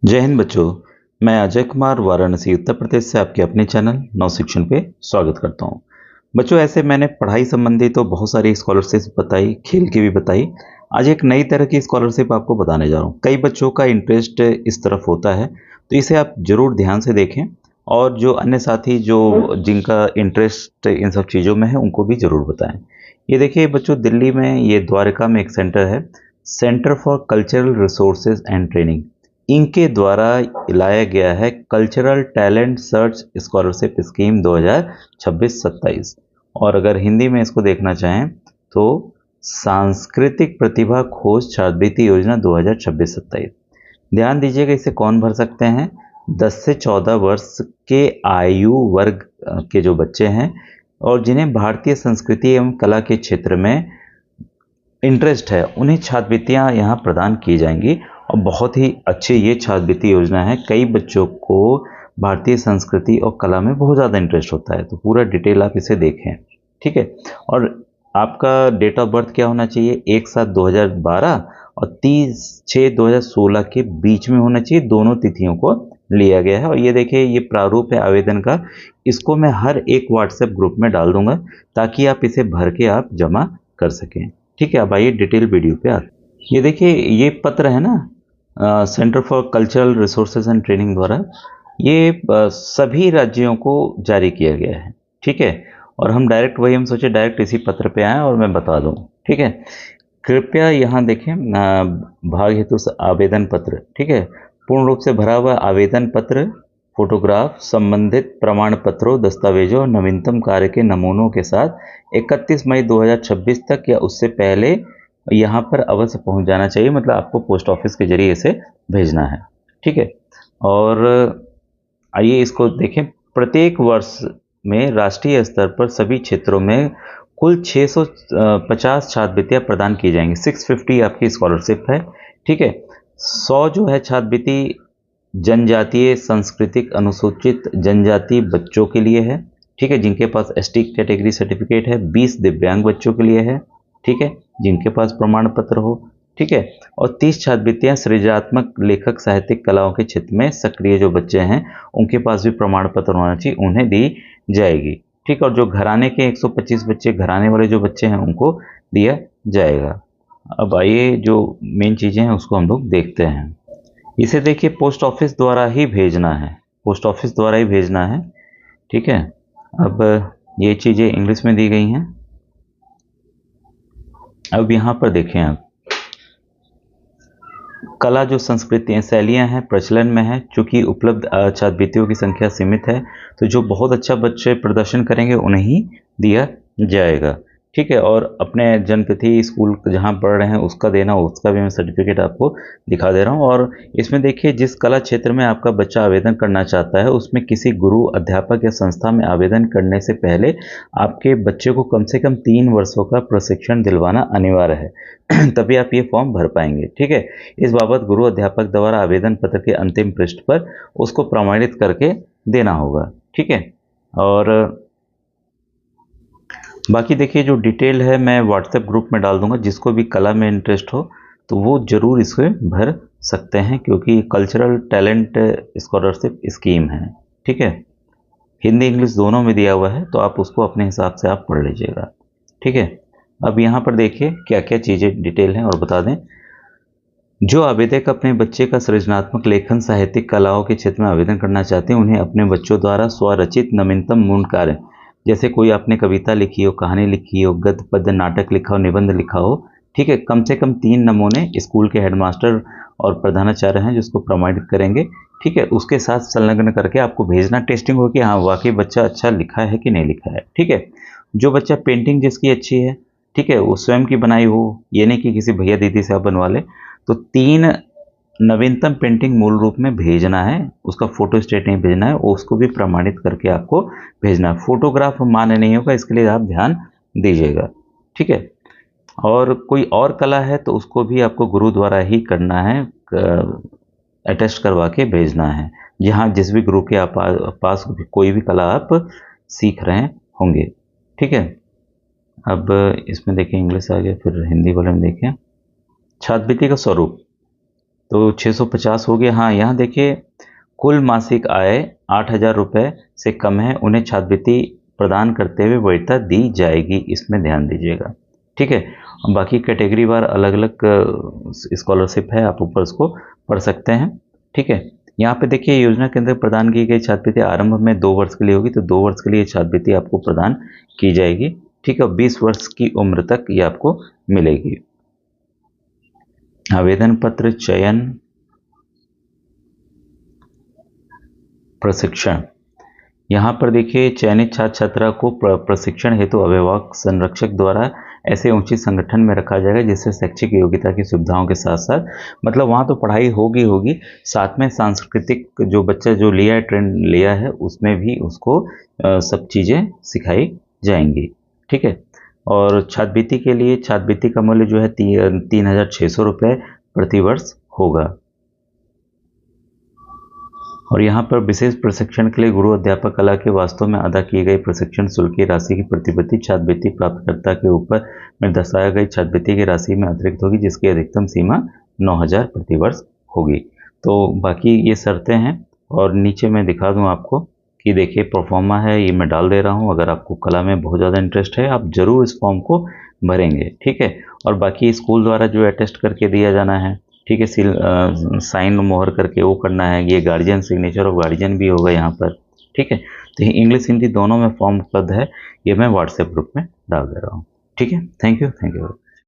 जय हिंद बच्चों। मैं अजय कुमार वाराणसी उत्तर प्रदेश से आपके अपने चैनल नव शिक्षण पे स्वागत करता हूं। बच्चों, ऐसे मैंने पढ़ाई संबंधी तो बहुत सारी स्कॉलरशिप बताई, खेल की भी बताई। आज एक नई तरह की स्कॉलरशिप आपको बताने जा रहा हूं। कई बच्चों का इंटरेस्ट इस तरफ होता है, तो इसे आप जरूर ध्यान से देखें और जो अन्य साथी जो जिनका इंटरेस्ट इन सब चीज़ों में है उनको भी जरूर बताएं। ये देखिए बच्चों, दिल्ली में ये द्वारका में एक सेंटर है, centre for cultural resources and training. इनके द्वारा लाया गया है cultural talent search scholarship scheme 2026-27। और अगर हिंदी में इसको देखना चाहें तो सांस्कृतिक प्रतिभा खोज छात्रवृत्ति योजना 2026-27। ध्यान दीजिएगा, इसे कौन भर सकते हैं? 10 से 14 वर्ष के आयु वर्ग के जो बच्चे हैं और जिन्हें भारतीय संस्कृति एवं कला के क्षेत्र में इंटरेस्ट है, उन्हें छात्रवृत्तियां यहाँ प्रदान की जाएंगी। और बहुत ही अच्छी ये छात्रवृत्ति योजना है। कई बच्चों को भारतीय संस्कृति और कला में बहुत ज़्यादा इंटरेस्ट होता है, तो पूरा डिटेल आप इसे देखें, ठीक है। और आपका डेट ऑफ बर्थ क्या होना चाहिए? 1/7/2012 और 30/6/2016 के बीच में होना चाहिए। दोनों तिथियों को लिया गया है। और ये देखिए, ये प्रारूप है आवेदन का। इसको मैं हर एक व्हाट्सएप ग्रुप में डाल दूंगा ताकि आप इसे भर के आप जमा कर सकें, ठीक है। अब आइए डिटेल वीडियो पे आते हैं। ये देखिए, ये पत्र है ना, centre for cultural resources and training द्वारा ये सभी राज्यों को जारी किया गया है, ठीक है। और हम सोचे डायरेक्ट इसी पत्र पे आएँ और मैं बता दूं, ठीक है। कृपया यहाँ देखें, भाग हेतु आवेदन पत्र, ठीक है। पूर्ण रूप से भरा हुआ आवेदन पत्र, फोटोग्राफ, संबंधित प्रमाण पत्रों, दस्तावेजों और नवीनतम कार्य के नमूनों के साथ 31 मई 2026 तक या उससे पहले यहाँ पर अवश्य पहुँच जाना चाहिए। मतलब आपको पोस्ट ऑफिस के जरिए इसे भेजना है, ठीक है। और आइए इसको देखें। प्रत्येक वर्ष में राष्ट्रीय स्तर पर सभी क्षेत्रों में कुल 650 छात्रवृत्तियां प्रदान की जाएंगी। 650 आपकी स्कॉलरशिप है, ठीक है। 100 जो है छात्रवृत्ति जनजातीय सांस्कृतिक अनुसूचित जनजाति बच्चों के लिए है, ठीक है, जिनके पास एसटी कैटेगरी सर्टिफिकेट है। 20 दिव्यांग बच्चों के लिए है, ठीक है, जिनके पास प्रमाण पत्र हो, ठीक है। और 30 छात्रवृत्तियां सृजनात्मक लेखक साहित्यिक कलाओं के क्षेत्र में सक्रिय जो बच्चे हैं उनके पास भी प्रमाण पत्र होना चाहिए, उन्हें दी जाएगी, ठीक। और जो घराने के 125 बच्चे, घराने वाले जो बच्चे हैं उनको दिया जाएगा। अब आइए जो मेन चीज़ें हैं उसको हम लोग देखते हैं। इसे देखिए, पोस्ट ऑफिस द्वारा ही भेजना है, पोस्ट ऑफिस द्वारा ही भेजना है, ठीक है। अब ये चीज़ें इंग्लिश में दी गई हैं। अब यहाँ पर देखें आप, कला जो संस्कृति शैलियाँ हैं प्रचलन में है। चूँकि उपलब्ध छात्रवृत्तियों की संख्या सीमित है, तो जो बहुत अच्छा बच्चे प्रदर्शन करेंगे उन्हें ही दिया जाएगा, ठीक है। और अपने जनप्रति स्कूल जहाँ पढ़ रहे हैं उसका देना, उसका भी मैं सर्टिफिकेट आपको दिखा दे रहा हूँ। और इसमें देखिए, जिस कला क्षेत्र में आपका बच्चा आवेदन करना चाहता है उसमें किसी गुरु, अध्यापक या संस्था में आवेदन करने से पहले आपके बच्चे को कम से कम 3 वर्षों का प्रशिक्षण दिलवाना अनिवार्य है तभी आप ये फॉर्म भर पाएंगे, ठीक है। इस बाबत गुरु अध्यापक द्वारा आवेदन पत्र के अंतिम पृष्ठ पर उसको प्रमाणित करके देना होगा, ठीक है। और बाकी देखिए, जो डिटेल है मैं व्हाट्सएप ग्रुप में डाल दूंगा। जिसको भी कला में इंटरेस्ट हो तो वो जरूर इसे भर सकते हैं, क्योंकि कल्चरल टैलेंट स्कॉलरशिप स्कीम है, ठीक है। हिंदी इंग्लिश दोनों में दिया हुआ है, तो आप उसको अपने हिसाब से आप पढ़ लीजिएगा, ठीक है। अब यहाँ पर देखिए क्या क्या चीज़ें डिटेल हैं और बता दें। जो आवेदक अपने बच्चे का सृजनात्मक लेखन साहित्यिक कलाओं के क्षेत्र में आवेदन करना चाहते हैं उन्हें अपने बच्चों द्वारा स्वरचित नवीनतम मूल कार्य, जैसे कोई आपने कविता लिखी हो, कहानी लिखी हो, गद्य पद्य नाटक लिखा हो, निबंध लिखा हो, ठीक है, कम से कम 3 नमूने स्कूल के हेडमास्टर और प्रधानाचार्य हैं जिसको प्रमाणित करेंगे, ठीक है, उसके साथ संलग्न करके आपको भेजना। टेस्टिंग हो कि हाँ वाकई बच्चा अच्छा लिखा है कि नहीं लिखा है, ठीक है। जो बच्चा पेंटिंग जिसकी अच्छी है, ठीक है, वो स्वयं की बनाई हो, ये नहीं कि किसी भैया दीदी से आप बनवा ले, तो 3 नवीनतम पेंटिंग मूल रूप में भेजना है। उसका फोटो स्टेट नहीं भेजना है, उसको भी प्रमाणित करके आपको भेजना है। फोटोग्राफ मान्य नहीं होगा, इसके लिए आप ध्यान दीजिएगा, ठीक है। और कोई और कला है तो उसको भी आपको गुरु द्वारा ही करना है, अटेस्ट करवा के भेजना है, जहाँ जिस भी गुरु के आप पास कोई भी कला आप सीख रहे होंगे, ठीक है। अब इसमें देखें इंग्लिश आ गया, फिर हिंदी वाले में देखें। छात्रवृत्ति का स्वरूप, तो 650 हो गया। हाँ, यहाँ देखिए कुल मासिक आय 8,000 रुपये से कम है, उन्हें छात्रवृत्ति प्रदान करते हुए वरीयता दी जाएगी, इसमें ध्यान दीजिएगा। ठीक है, बाकी कैटेगरी वार अलग अलग स्कॉलरशिप है, आप ऊपर उसको पढ़ सकते हैं। ठीक है, यहाँ पे देखिए योजना के अंदर प्रदान की गई छात्रवृत्ति आरंभ में 2 वर्ष के लिए होगी, तो 2 वर्ष के लिए छात्रवृत्ति आपको प्रदान की जाएगी। ठीक है, 20 वर्ष की उम्र तक ये आपको मिलेगी। आवेदन पत्र चयन प्रशिक्षण, यहाँ पर देखिए चयनित छात्र छात्रा को प्रशिक्षण हेतु अभिभावक संरक्षक द्वारा ऐसे उचित संगठन में रखा जाएगा जिससे शैक्षिक योग्यता की सुविधाओं के साथ साथ, मतलब वहाँ तो पढ़ाई होगी, साथ में सांस्कृतिक जो बच्चा जो लिया है, ट्रेंड लिया है, उसमें भी उसको सब चीज़ें सिखाई जाएंगी। ठीक है, और छात्रवृत्ति के लिए छात्रवृत्ति का मूल्य जो है 3,600 रुपये प्रति वर्ष होगा। और यहाँ पर विशेष प्रशिक्षण के लिए गुरु अध्यापक कला के वास्तव में अदा की गई प्रशिक्षण शुल्क की राशि की प्रतिपूर्ति छात्रवृत्ति प्राप्तकर्ता के ऊपर में दर्शाई गई छात्रवृत्ति की राशि में अतिरिक्त होगी, जिसकी अधिकतम सीमा 9,000 प्रति वर्ष होगी। तो बाकी ये शर्तें हैं, और नीचे मैं दिखा दूँ आपको कि देखिए प्रोफार्मा है, ये मैं डाल दे रहा हूँ। अगर आपको कला में बहुत ज़्यादा इंटरेस्ट है, आप ज़रूर इस फॉर्म को भरेंगे। ठीक है, और बाकी स्कूल द्वारा जो अटेस्ट करके दिया जाना है, ठीक है, साइन मोहर करके वो करना है। ये गार्जियन सिग्नेचर ऑफ गार्जियन भी होगा यहाँ पर। ठीक है, तो ये इंग्लिश हिंदी दोनों में फॉर्म उपलब्ध है, ये मैं व्हाट्सएप ग्रुप में डाल दे रहा हूँ। ठीक है, थैंक यू।